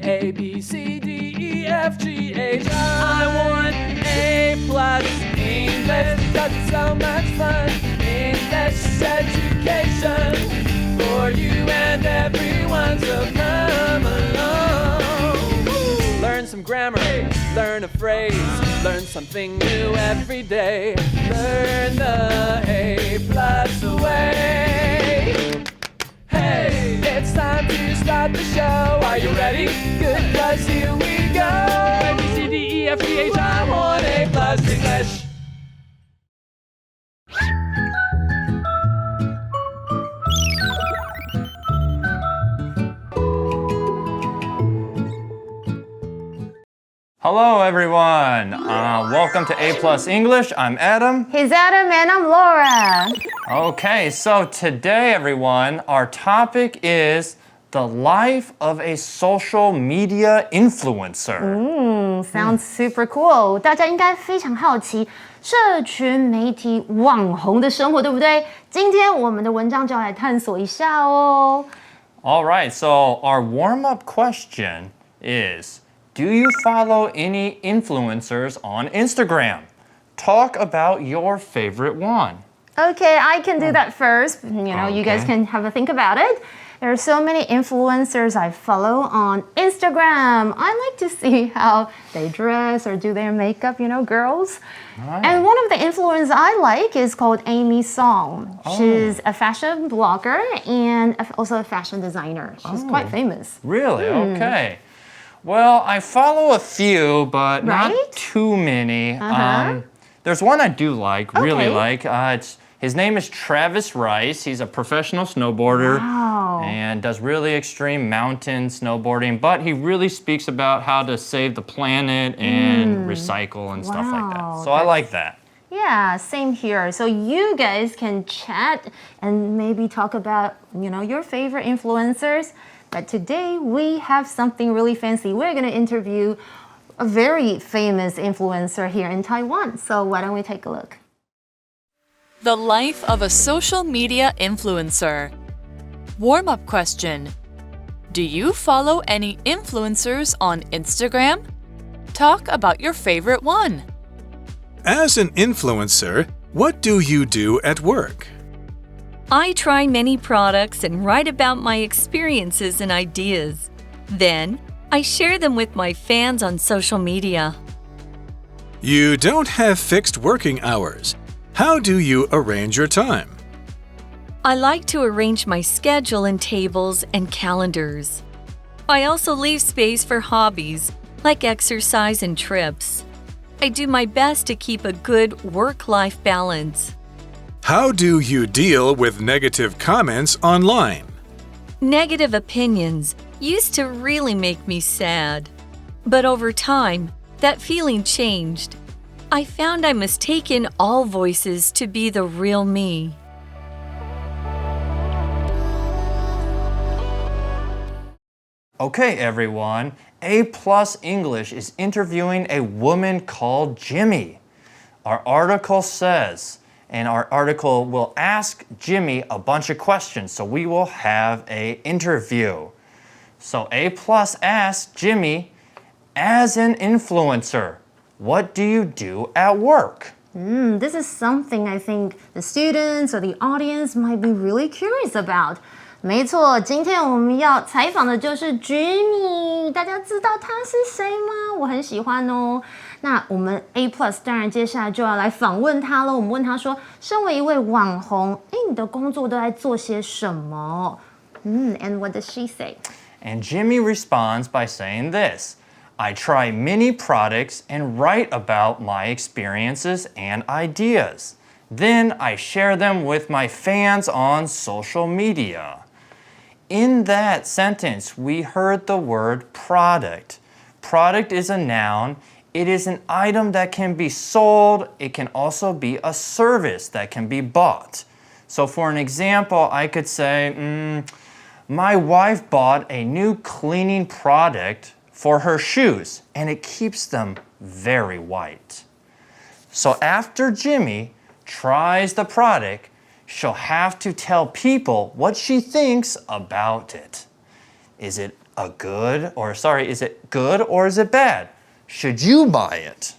A, B, C, D, E, F, G, H, I want A+ English because it's so much fun. English education for you and everyone, so come along. Learn some grammar, learn a phrase, learn something new every day. Learn the A+ way. Hey, it's time to start the show. Are you ready? Good, 'cause here we go. A, B, C, D, E, F, G, H, I want A+ English. Hello everyone, welcome to A+ English. I'm Adam. He's Adam and I'm Laura. Okay, so today everyone, our topic is the life of a social media influencer. Sounds super cool. 大家应该非常好奇社群媒体网红的生活，对不对？今天我们的文章就要来探索一下哦。All right, so our warm-up question is, do you follow any influencers on Instagram? Talk about your favorite one. Okay, I can do that first. You guys can have a think about it. There are so many influencers I follow on Instagram. I like to see how they dress or do their makeup, girls. Right. And one of the influencers I like is called Amy Song. She's a fashion blogger and also a fashion designer. She's quite famous. Really? Okay. Well, I follow a few, but not Right? too many. There's one I do like, really like. His name is Travis Rice. He's a professional snowboarder and does really extreme mountain snowboarding, but he really speaks about how to save the planet and recycle and stuff like that. So I like that. Yeah, same here. So you guys can chat and maybe talk about, your favorite influencers. But today we have something really fancy. We're going to interview a very famous influencer here in Taiwan. So why don't we take a look? The life of a social media influencer. Warm-up question. Do you follow any influencers on Instagram? Talk about your favorite one. As an influencer, what do you do at work? I try many products and write about my experiences and ideas. Then, I share them with my fans on social media. You don't have fixed working hours. How do you arrange your time? I like to arrange my schedule in tables and calendars. I also leave space for hobbies, like exercise and trips. I do my best to keep a good work-life balance. How do you deal with negative comments online? Negative opinions used to really make me sad. But over time, that feeling changed. I found I must take in all voices to be the real me. Okay, everyone, A+ English is interviewing a woman called Jimmy. Our article says, and our article will ask Jimmy a bunch of questions, so we will have an interview. So A+ asks Jimmy, as an influencer, what do you do at work? This is something I think the students or the audience might be really curious about. 没错，今天我们要采访的就是 Jimmy， 大家知道他是谁吗？我很喜欢哦。那我们 A+ 当然接下来就要来访问他了。我们问他说，身为一位网红，你的工作都在做些什么？And what does she say? And Jimmy responds by saying this, I try many products and write about my experiences and ideas. Then I share them with my fans on social media. In that sentence, we heard the word product. Product is a noun. It is an item that can be sold. It can also be a service that can be bought. So for an example, I could say, my wife bought a new cleaning product for her shoes, and it keeps them very white. So after Jimmy tries the product, she'll have to tell people what she thinks about it. Is it is it good or is it bad? Should you buy it?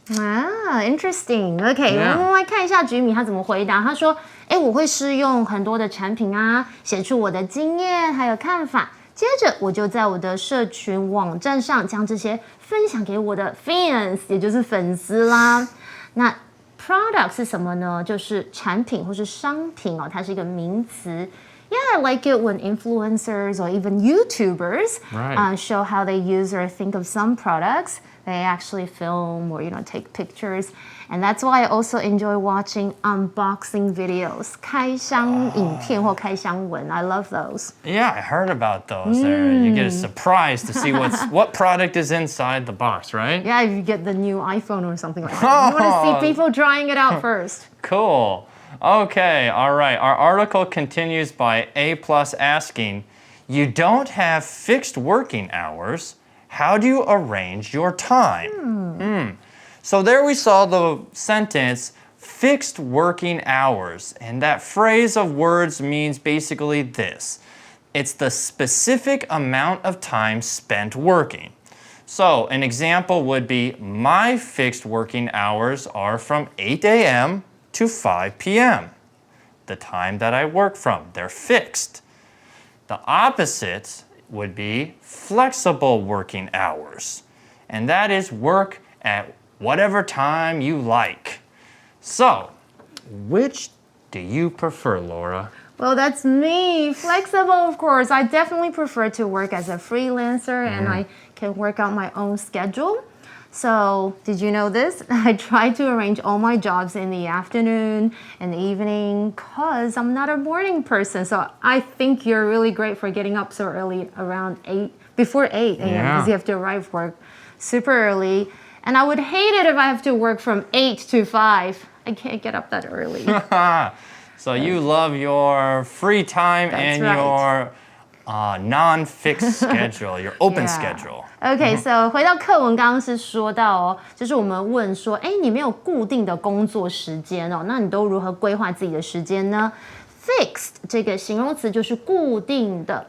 Interesting. OK， Yeah. 我们来看一下菊米他怎么回答。他说：“我会试用很多的产品啊，写出我的经验还有看法。接着我就在我的社群网站上将这些分享给我的 fans， 也就是粉丝啦。那 product 是什么呢？就是产品或是商品哦，它是一个名词。Yeah, I like it when influencers or even YouTubers show how they use or think of some products. They actually film or take pictures, and that's why I also enjoy watching unboxing videos. 开箱影片或开箱文 I love those. Yeah, I heard about those. There, you get a surprise to see what product is inside the box, right? Yeah, if you get the new iPhone or something like that. You want to see people trying it out first. Cool. Okay, all right. Our article continues by A+ asking, you don't have fixed working hours. How do you arrange your time? So there we saw the sentence, fixed working hours. And that phrase of words means basically this. It's the specific amount of time spent working. So an example would be, my fixed working hours are from 8 a.m. to 5 p.m. The time that I work from, they're fixed. The opposite would be flexible working hours. And that is work at whatever time you like. So, which do you prefer, Laura? Well, that's me. Flexible, of course. I definitely prefer to work as a freelancer and I can work out my own schedule. So, did you know this? I try to arrange all my jobs in the afternoon and the evening because I'm not a morning person. So, I think you're really great for getting up so early around before 8 a.m. because you have to arrive work super early. And I would hate it if I have to work from 8 to 5. I can't get up that early. So, you love your free time and your non-fixed schedule, your open schedule. Okay, so 回到课文，刚刚是说到哦，就是我们问说，你没有固定的工作时间哦，那你都如何规划自己的时间呢 ？Fixed 这个形容词就是固定的，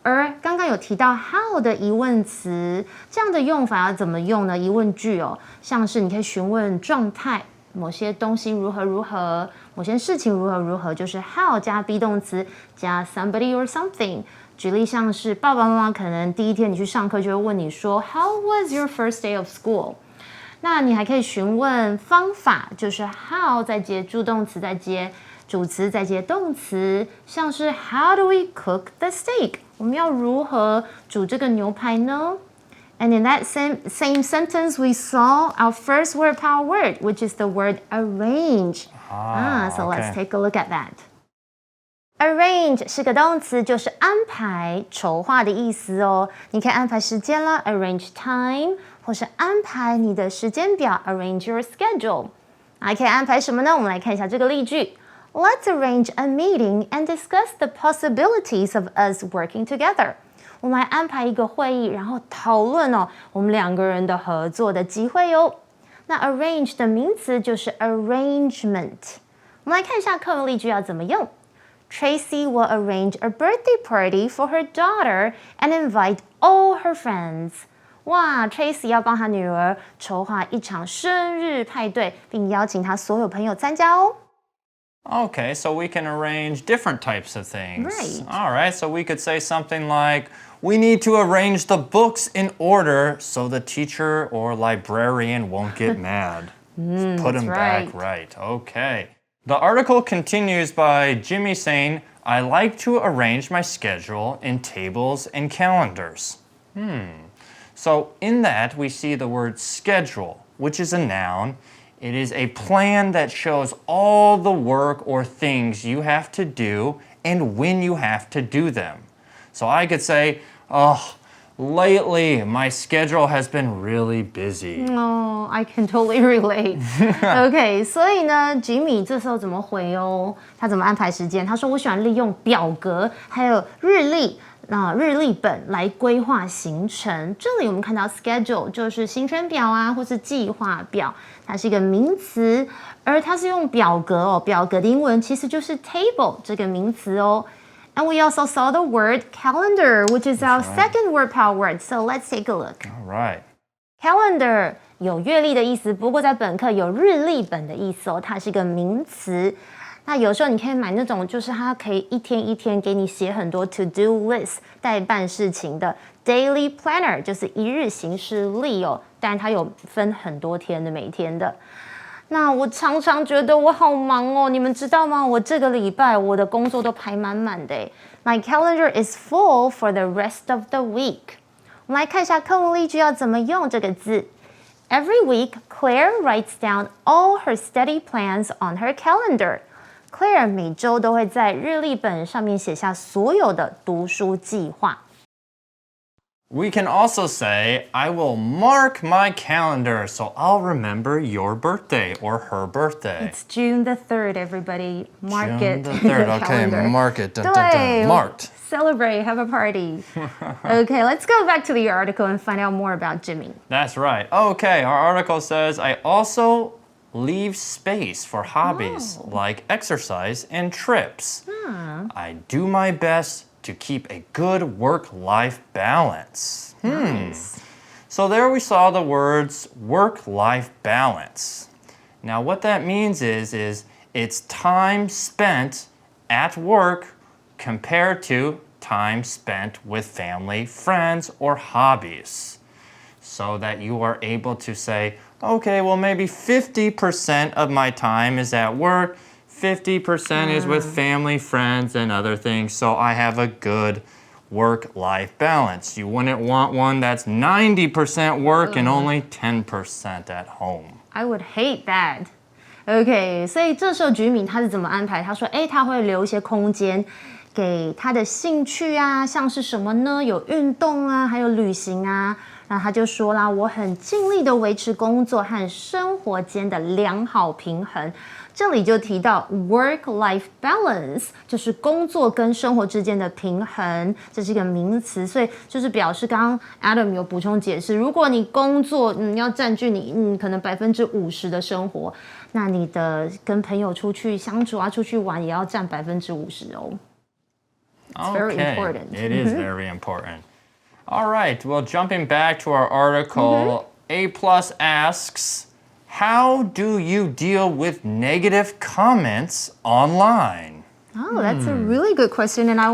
而刚刚有提到 how 的疑问词，这样的用法要怎么用呢？疑问句哦，像是你可以询问状态，某些东西如何如何，某些事情如何如何，就是 how 加 be 动词加 somebody or something。举例像是爸爸妈妈可能第一天你去上课就会问你说 How was your first day of school？ 那你还可以询问方法，就是 how 再接助动词，再接主词，再接动词，像是 How do we cook the steak？ 我们要如何煮这个牛排呢？ And in that same sentence we saw our first word power word, which is the word arrange. So let's take a look at that.Arrange 是个动词，就是安排、筹划的意思哦。你可以安排时间啦 ，arrange time， 或是安排你的时间表 ，arrange your schedule。还可以安排什么呢？我们来看一下这个例句。Let's arrange a meeting and discuss the possibilities of us working together。我们来安排一个会议，然后讨论哦，我们两个人的合作的机会哦。那 arrange 的名词就是 arrangement。我们来看一下课文例句要怎么用。Tracy will arrange a birthday party for her daughter and invite all her friends. 哇 ，Tracy 要帮她女儿筹划一场生日派对，并邀请她所有朋友参加哦。Okay, so we can arrange different types of things. Right. All right, so we could say something like, we need to arrange the books in order so the teacher or librarian won't get mad. Put them back right. Okay.The article continues by Jimmy saying, I like to arrange my schedule in tables and calendars. So in that, we see the word schedule, which is a noun. It is a plan that shows all the work or things you have to do and when you have to do them. So I could say, lately, my schedule has been really busy. Oh, I can totally relate. OK， 所以呢，吉米这时候怎么回哦？他怎么安排时间？他说我喜欢利用表格还有日历本来规划行程。这里我们看到 schedule 就是行程表啊，或是计划表，它是一个名词，而它是用表格哦。表格的英文其实就是 table 这个名词哦。And we also saw the word calendar, which is our second word power word. So let's take a look. All right. Calendar 有月历的意思，不过在本课有日历本的意思哦，它是一个名词。那有时候你可以买那种，就是它可以一天一天给你写很多 to do list 待办事情的 daily planner， 就是一日行事历哦。但它有分很多天的，每天的。那我常常觉得我好忙哦，你们知道吗？我这个礼拜我的工作都排满满的。My calendar is full for the rest of the week. 我们来看一下课文例句要怎么用这个字。Every week, Claire writes down all her study plans on her calendar. Claire 每周都会在日历本上面写下所有的读书计划。We can also say, I will mark my calendar so I'll remember your birthday or her birthday. It's June the 3rd, everybody. Mark June it the in 3rd. the Okay, calendar. mark it. Dun, dun, dun. Marked. Celebrate, have a party. Okay, let's go back to the article and find out more about Jimmy. That's right. Okay, our article says, I also leave space for hobbies like exercise and trips. I do my best to keep a good work-life balance. Nice. So there we saw the words work-life balance. Now what that means is it's time spent at work compared to time spent with family, friends, or hobbies. So that you are able to say, okay, well maybe 50% of my time is at work, 50% is with family, friends, and other things, so I have a good work-life balance. You wouldn't want one that's 90% work and only 10% at home. I would hate that. OK， 所以这时候居民他是怎么安排？他说，他会留一些空间给他的兴趣啊，像是什么呢？有运动啊，还有旅行啊。那他就说啦，我很尽力的维持工作和生活间的良好平衡。这里就提到 work-life balance， 就是工作跟生活之间的平衡，这是一个名词，所以就是表示刚刚 Adam 有补充解释，如果你工作要占据你可能50%的生活，那你的跟朋友出去相处啊，出去玩也要占50%哦。It's very important. It is very important. All right, well, jumping back to our article, A+ asks, how do you deal with negative comments online? Oh, that's a really good question, and I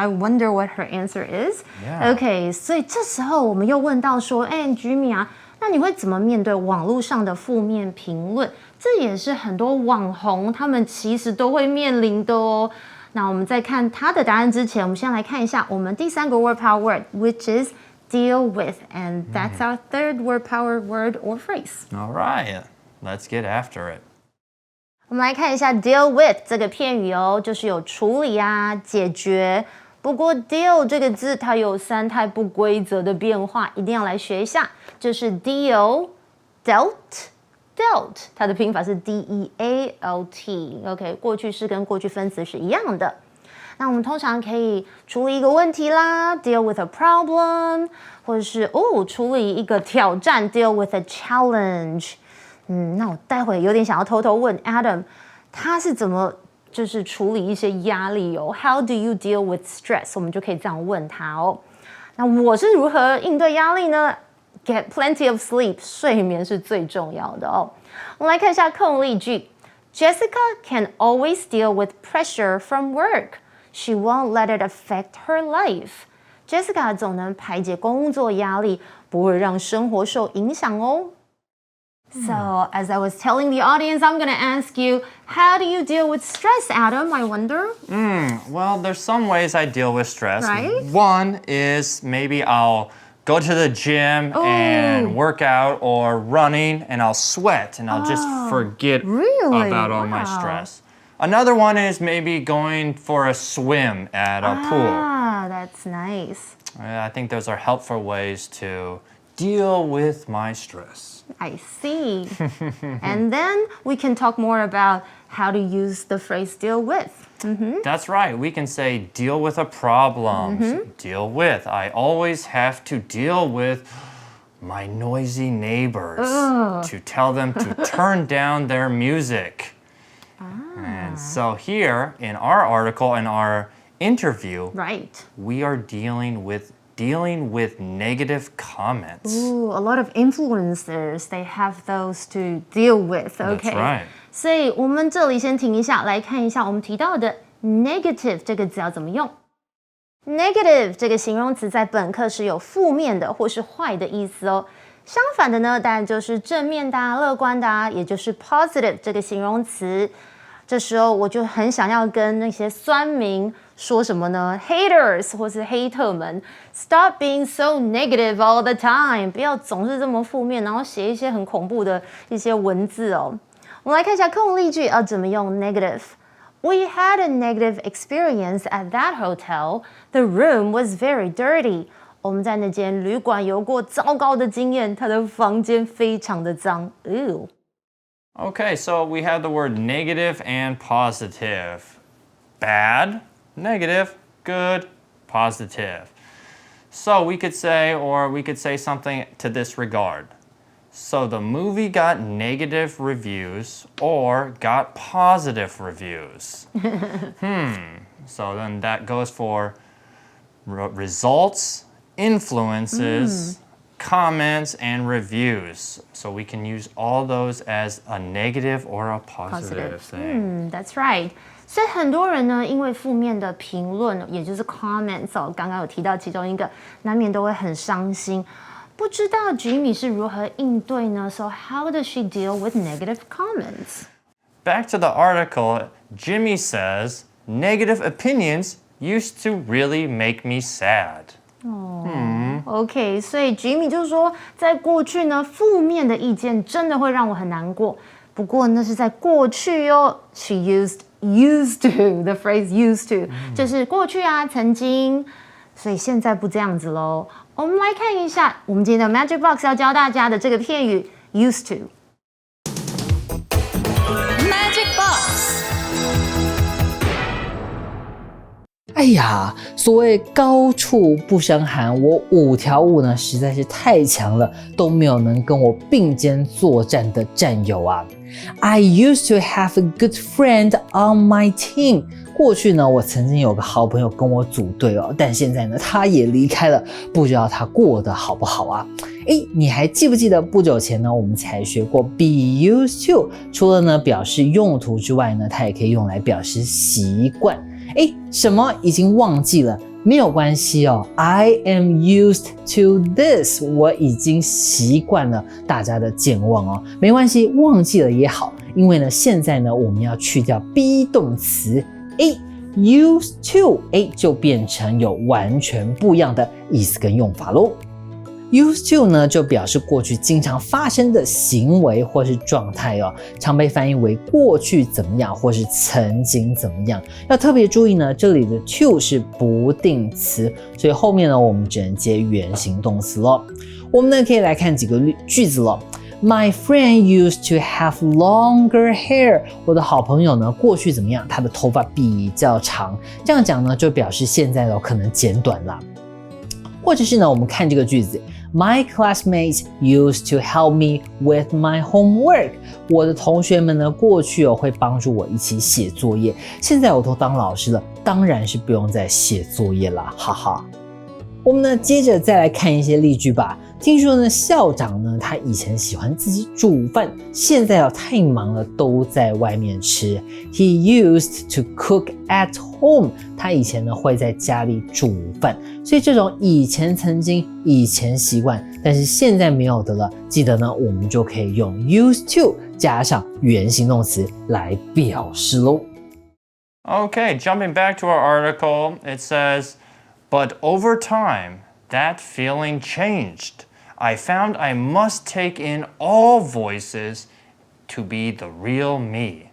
wonder what her answer is. Yeah. Okay, 所以这时候我们又问到说，Jimmy 啊，那你会怎么面对网络上的负面评论？这也是很多网红他们其实都会面临的哦。那我们在看他的答案之前，我们先来看一下我们第三个 word power word, which is deal with, and that's our third word power word or phrase. All right, let's get after it. 我们来看一下 deal with 这个片语哦，就是有处理啊、解决。不过 deal 这个字它有3态不规则的变化，一定要来学一下。就是 dealt， 它的拼法是 dealt。OK， 过去式跟过去分词是一样的。那我们通常可以处理一个问题啦 ，deal with a problem， 或者是处理一个挑战 ，deal with a challenge。那我待会有点想要偷偷问 Adam， 他是怎么就是处理一些压力哦 ？How do you deal with stress？ 我们就可以这样问他哦。那我是如何应对压力呢 ？Get plenty of sleep， 睡眠是最重要的哦。我们来看一下课文例句 ：Jessica can always deal with pressure from work. She won't let it affect her life. Jessica 总能排解工作压力，不会让生活受影响哦。So, as I was telling the audience, I'm going to ask you, how do you deal with stress, Adam? I wonder. Well, there's some ways I deal with stress. Right? One is maybe I'll go to the gym and work out or running and I'll sweat and I'll just forget about all my stress. Another one is maybe going for a swim at a pool. Ah, that's nice. I think those are helpful ways to deal with my stress. I see. And then we can talk more about how to use the phrase deal with. That's right. We can say deal with a problem. Deal with. I always have to deal with my noisy neighbors to tell them to turn down their music. And so here in our article, in our interview, Right. we are dealing with negative comments. Ooh, a lot of influencers, they have those to deal with. Okay. That's right. 所以我们这里先停一下，来看一下我们提到的 negative 这个字要怎么用。negative 这个形容词在本课是有负面的或是坏的意思哦。相反的呢，当然就是正面的啊、乐观的啊，也就是 positive 这个形容词。这时候我就很想要跟那些酸民说什么呢 ？Haters 或是黑特们 ，Stop being so negative all the time， 不要总是这么负面，然后写一些很恐怖的一些文字哦。我们来看一下课文例句要怎么用 negative。We had a negative experience at that hotel. The room was very dirty. 我们在那间旅馆有过糟糕的经验，它的房间非常的脏。Ew. Okay, so we have the word negative and positive. Bad, negative, good, positive. So we could say something to this regard. So the movie got negative reviews or got positive reviews. So then that goes for results, influences, comments, and reviews. So we can use all those as a negative or a positive thing. That's right. 所以很多人呢，因为负面的评论，也就是 comments 哦，刚刚有提到其中一个，难免都会很伤心。不知道 Jimmy 是如何应对呢 ？So how does she deal with negative comments? Back to the article, Jimmy says, negative opinions used to really make me sad. OK， 所以 Jimmy 就说，在过去呢，负面的意见真的会让我很难过。不过那是在过去哦。She used to the phrase used to， 就是过去啊，曾经。所以现在不这样子喽。我们来看一下我们今天的 Magic Box 要教大家的这个片语 used to。Magic Box。哎呀，所谓高处不胜寒，我5条悟呢实在是太强了，都没有能跟我并肩作战的战友啊。I used to have a good friend on my team。过去呢，我曾经有个好朋友跟我组队哦，但现在呢，他也离开了，不知道他过得好不好啊？你还记不记得不久前呢，我们才学过 be used to， 除了呢表示用途之外呢，它也可以用来表示习惯。什么已经忘记了？没有关系哦 ，I am used to this， 我已经习惯了大家的健忘哦，没关系，忘记了也好，因为呢，现在呢，我们要去掉 be 动词。used to 就变成有完全不一样的意思跟用法咯。used to 呢就表示过去经常发生的行为或是状态哦，常被翻译为过去怎么样或是曾经怎么样。要特别注意呢，这里的 to 是不定词，所以后面呢我们只能接原形动词咯。我们呢可以来看几个句子咯。My friend used to have longer hair。我的好朋友呢，过去怎么样？他的头发比较长。这样讲呢，就表示现在可能剪短了。或者是呢，我们看这个句子 ，My classmates used to help me with my homework。我的同学们呢，过去会帮助我一起写作业。现在我都当老师了，当然是不用再写作业了，哈哈。我们呢，接着再来看一些例句吧。听说呢，校长呢，他以前喜欢自己煮饭，现在太忙了，都在外面吃。He used to cook at home。他以前呢会在家里煮饭，所以这种以前曾经、以前习惯，但是现在没有的了，记得呢，我们就可以用 used to 加上原形动词来表示咯。Okay, jumping back to our article, it says, but over time, that feeling changed. I found I must take in all voices to be the real me.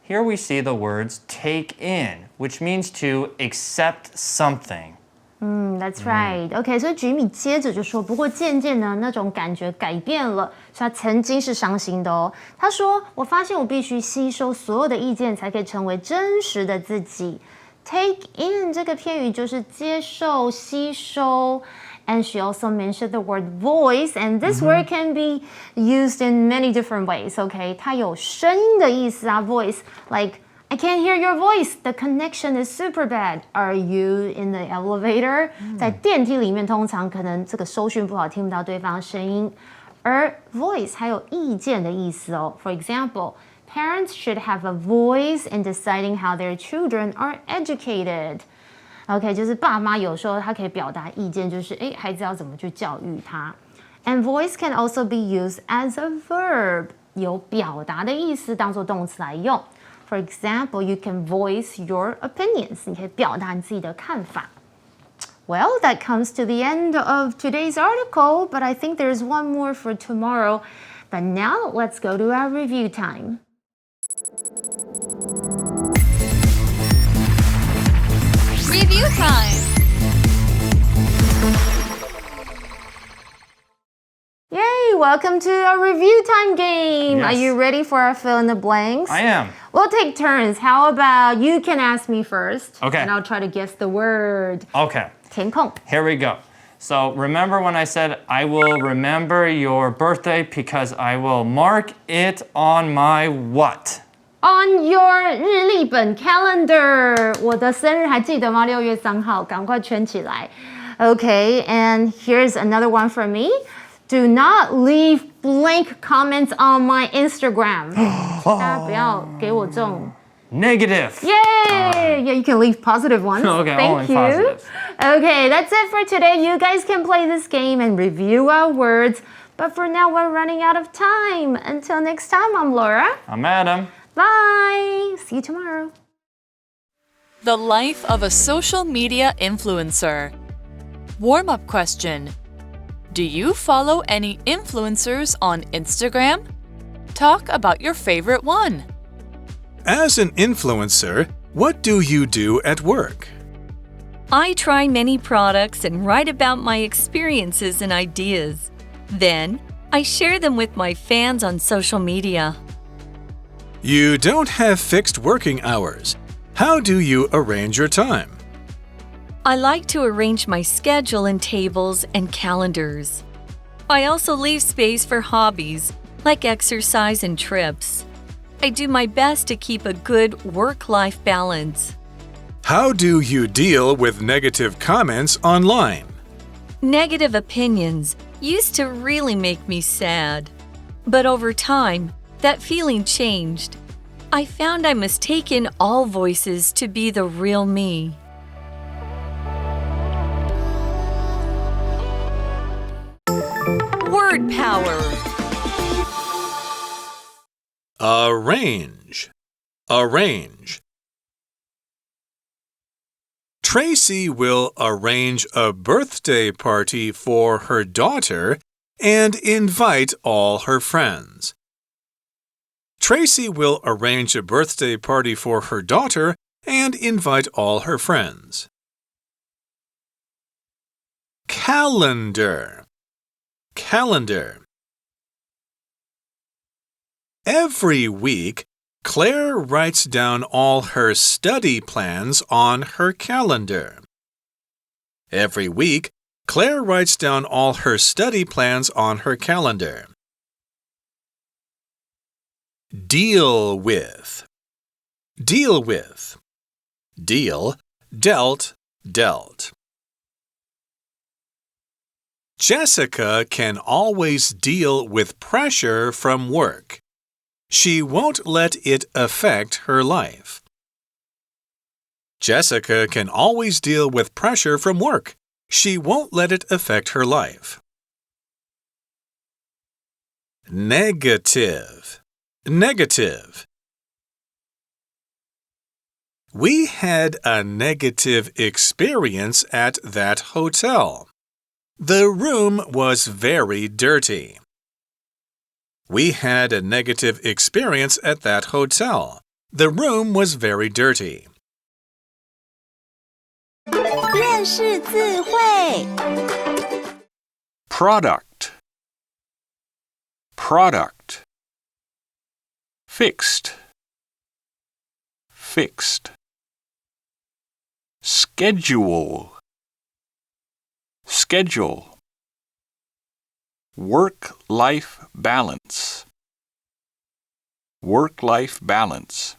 Here we see the words take in, which means to accept something. That's right. OK， 所以Jimmy 接着就说，不过渐渐呢，那种感觉改变了，所以他曾经是伤心的哦。他说，我发现我必须吸收所有的意见，才可以成为真实的自己。Take in 这个片语就是接受、吸收。And she also mentioned the word voice, and this word can be used in many different ways, okay? 它有声音的意思啊 voice, like, I I can't hear your voice. The connection is super bad. Are you in the elevator? 在电梯里面，通常可能这个收讯不好，听不到对方的声音。而 voice 还有意见的意思哦。For example, parents should have a voice in deciding how their children are educated. OK， 就是爸妈有时候他可以表达意见，就是孩子要怎么去教育他。And voice can also be used as a verb， 有表达的意思，当作动词来用。For example, you can voice your opinions. 你可以表达你自己的看法。Well, that comes to the end of today's article, but I think there's one more for tomorrow. But now, let's go to our review time. Review time! Yay! Welcome to our review time game. Yes. Are you ready for our fill in the blanks? I am. We'll take turns. How about you can ask me first? Okay. And I'll try to guess the word. Okay. 填空. Here we go. So remember when I said I will remember your birthday because I will mark it on my what? On your 日历本 calendar. 我的生日还记得吗？6月3号，赶快圈起来。Okay, and here's another one for me. Do not leave blank comments on my Instagram. 大家不要给我这种 Negative. Yay! Yeah, you can leave positive ones. Okay, Thank only you. positives. Okay, that's it for today. You guys can play this game and review our words. But for now, we're running out of time. Until next time, I'm Laura. I'm Adam. Bye. See you tomorrow. The life of a social media influencer. Warm-up question. Do you follow any influencers on Instagram? Talk about your favorite one. As an influencer, what do you do at work? I try many products and write about my experiences and ideas. Then, I share them with my fans on social media. You don't have fixed working hours. How do you arrange your time? I like to arrange my schedule in tables and calendars. I also leave space for hobbies, like exercise and trips. I do my best to keep a good work-life balance. How do you deal with negative comments online? Negative opinions used to really make me sad. But over time, that feeling changed. I found I must take in all voices to be the real me. Word power. Arrange. Arrange. Tracy will arrange a birthday party for her daughter and invite all her friends. Tracy will arrange a birthday party for her daughter and invite all her friends. Calendar. Calendar. Every week, Claire writes down all her study plans on her calendar. Every week, Claire writes down all her study plans on her calendar. Deal with. Deal with. Deal, dealt, dealt. Jessica can always deal with pressure from work. She won't let it affect her life. Jessica can always deal with pressure from work. She won't let it affect her life. Negative. Negative. We had a negative experience at that hotel. The room was very dirty. We had a negative experience at that hotel. The room was very dirty. 认识字汇 Product. Product. Fixed. Fixed. Schedule. Schedule. Work-life balance. Work-life balance.